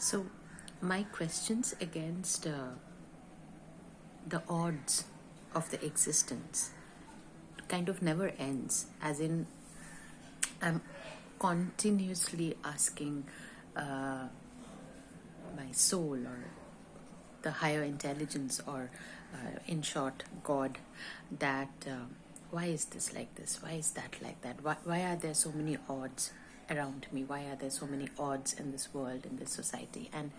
So, my questions against the odds of the existence kind of never ends, as in, I'm continuously asking my soul or the higher intelligence, or in short, God, that why is this like this? Why is that like that? Why are there so many odds around me? Why are there so many odds in this world, in this society? And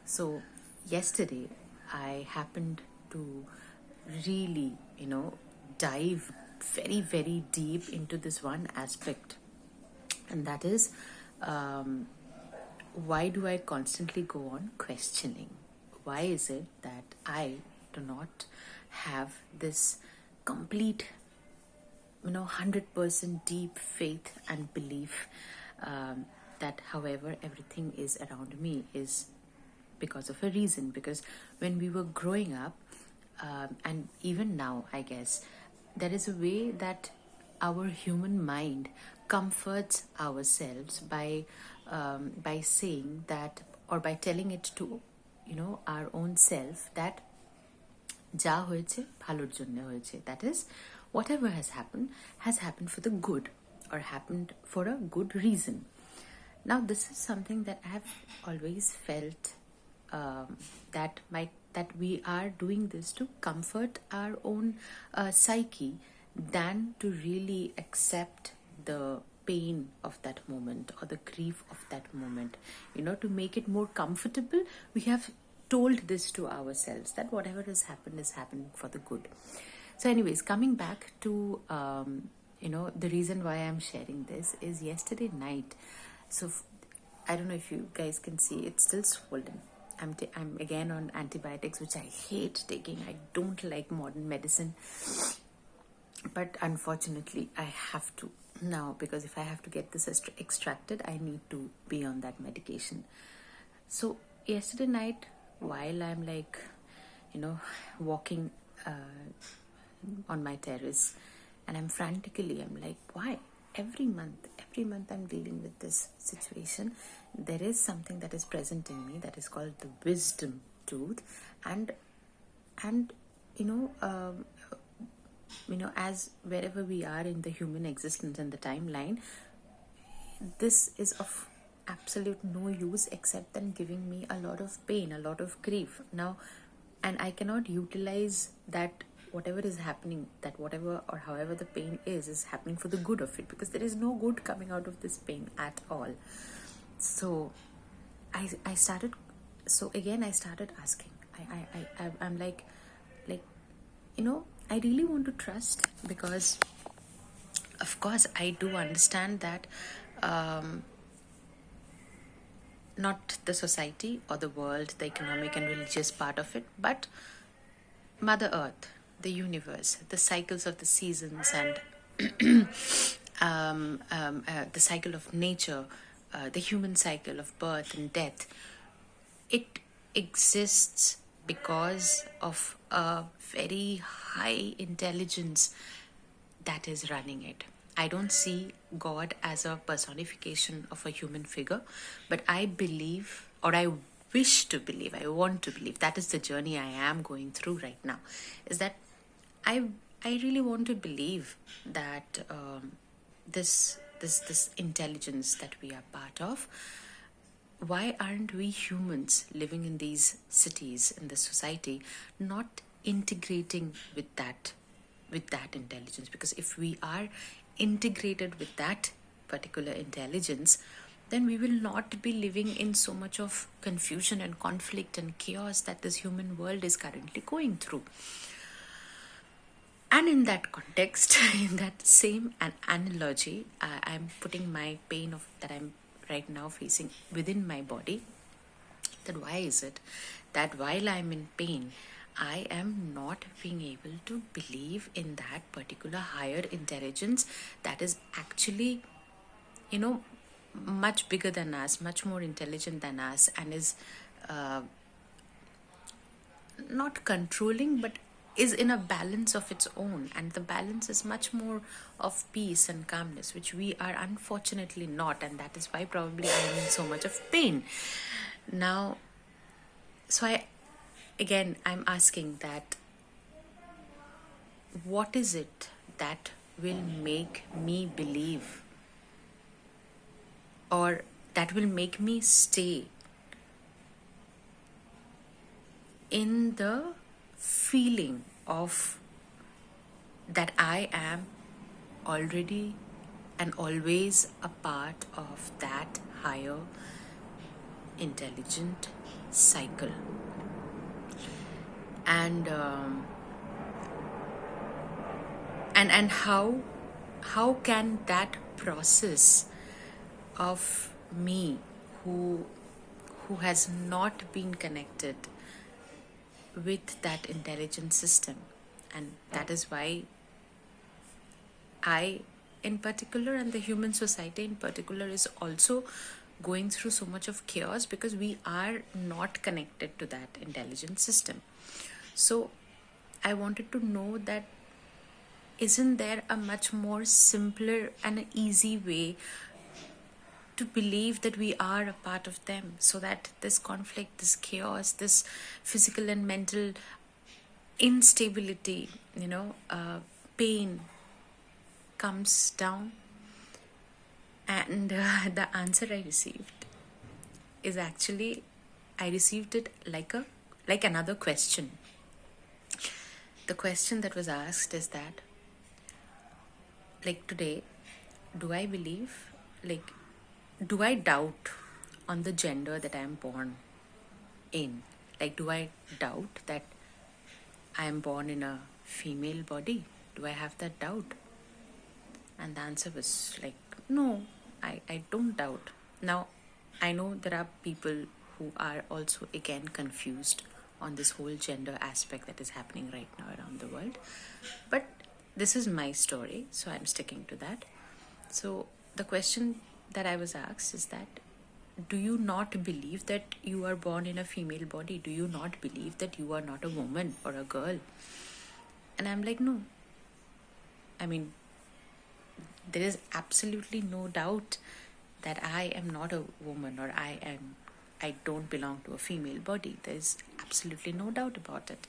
so, yesterday, I happened to really, dive very, very deep into this one aspect, and that is, why do I constantly go on questioning? Why is it that I do not have this complete, 100% deep faith and belief that however everything is around me is because of a reason? Because when we were growing up, and even now, I guess, there is a way that our human mind comforts ourselves by saying that, or by telling it to our own self, that যা হয়েছে ভালোর জন্য হয়েছে, that is, whatever has happened for the good, or happened for a good reason. Now, this is something that I have always felt, that we are doing this to comfort our own psyche, than to really accept the pain of that moment, or the grief of that moment. To make it more comfortable, we have told this to ourselves, that whatever has happened for the good. So anyways, coming back to the reason why I'm sharing this is, yesterday night, so I don't know if you guys can see, it's still swollen. I'm again on antibiotics, which I hate taking. I don't like modern medicine, but unfortunately I have to now, because if I have to get this extracted, I need to be on that medication. So yesterday night, while I'm walking on my terrace, and I'm like, why every month I'm dealing with this situation? There is something that is present in me that is called the wisdom tooth, and as wherever we are in the human existence and the timeline, this is of absolute no use, except than giving me a lot of pain, a lot of grief now. And I cannot utilize that whatever is happening, that whatever or however the pain is happening for the good of it, because there is no good coming out of this pain at all. So I started asking. I'm like I really want to trust, because of course I do understand that not the society or the world, the economic and religious part of it, but Mother Earth, the universe, the cycles of the seasons, and the cycle of nature, the human cycle of birth and death. It exists because of a very high intelligence that is running it. I don't see God as a personification of a human figure, but I believe, or I wish to believe, I want to believe, that is the journey I am going through right now, is that I really want to believe that this intelligence that we are part of, why aren't we humans living in these cities, in this society, not integrating with that intelligence? Because if we are integrated with that particular intelligence, then we will not be living in so much of confusion and conflict and chaos that this human world is currently going through. And in that context, in that same analogy, I'm putting my pain that I'm right now facing within my body, that why is it that while I'm in pain, I am not being able to believe in that particular higher intelligence that is actually, much bigger than us, much more intelligent than us, and is not controlling, but is in a balance of its own. And the balance is much more of peace and calmness, which we are unfortunately not. And that is why probably I am in so much of pain. Now, so I'm asking that what is it that will make me believe, or that will make me stay in the feeling of that I am already and always a part of that higher intelligent cycle. And how can that process of me who has not been connected with that intelligent system, and that is why I in particular and the human society in particular is also going through so much of chaos, because we are not connected to that intelligent system. So I wanted to know that isn't there a much more simpler and an easy way to believe that we are a part of them, so that this conflict, this chaos, this physical and mental instability, pain comes down? And the answer I received is actually, I received it like another question. The question that was asked is that, like today, do I believe, like, do I doubt on the gender that I am born in? Like, do I doubt that I am born in a female body? Do I have that doubt? And the answer was like, no, I don't doubt. Now, I know there are people who are also again confused on this whole gender aspect that is happening right now around the world. But this is my story, so I'm sticking to that. So the question that I was asked is that, do you not believe that you are born in a female body? Do you not believe that you are not a woman or a girl? And I'm like, no. I mean, there is absolutely no doubt that I am not a woman, or I don't belong to a female body. There is absolutely no doubt about it.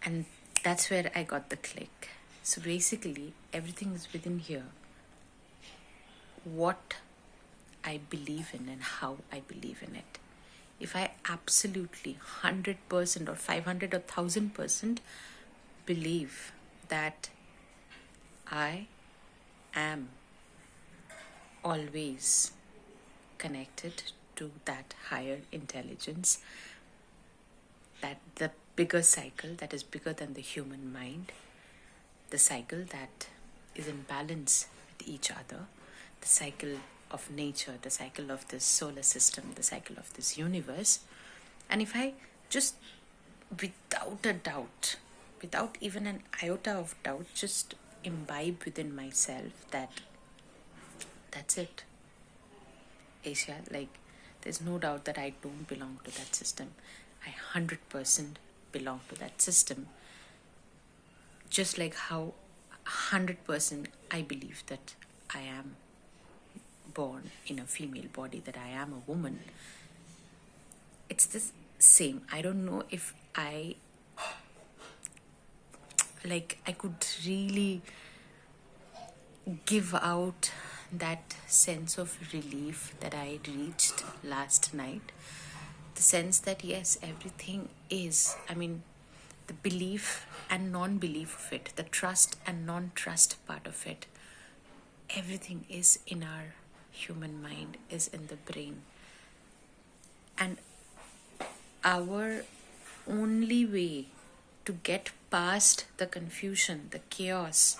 And that's where I got the click. So basically, everything is within here. What I believe in and how I believe in it. If I absolutely 100% or 500 or 1000% believe that I am always connected to that higher intelligence, that the bigger cycle that is bigger than the human mind, the cycle that is in balance with each other, the cycle of nature, the cycle of this solar system, the cycle of this universe. And if I just, without a doubt, without even an iota of doubt, just imbibe within myself that that's it, Asia, like, there's no doubt that I don't belong to that system. I 100% belong to that system. Just like how 100% I believe that I am born in a female body, that I am a woman. It's the same. I don't know if I could really give out that sense of relief that I reached last night. The sense that yes, everything is, the belief and non-belief of it, the trust and non-trust part of it, everything is in our human mind, is in the brain. And our only way to get past the confusion, the chaos,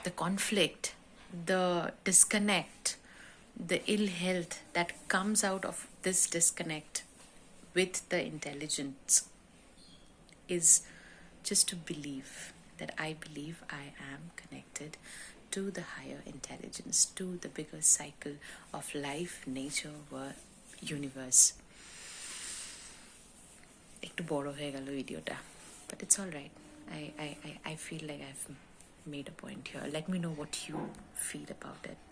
the conflict, the disconnect, the ill health that comes out of this disconnect with the intelligence is just to believe that I believe I am connected to the higher intelligence, to the bigger cycle of life, nature, world, universe. একটু বড় হয়ে গেল ভিডিওটা, but it's all right. I feel like I've made a point here. Let me know what you feel about it.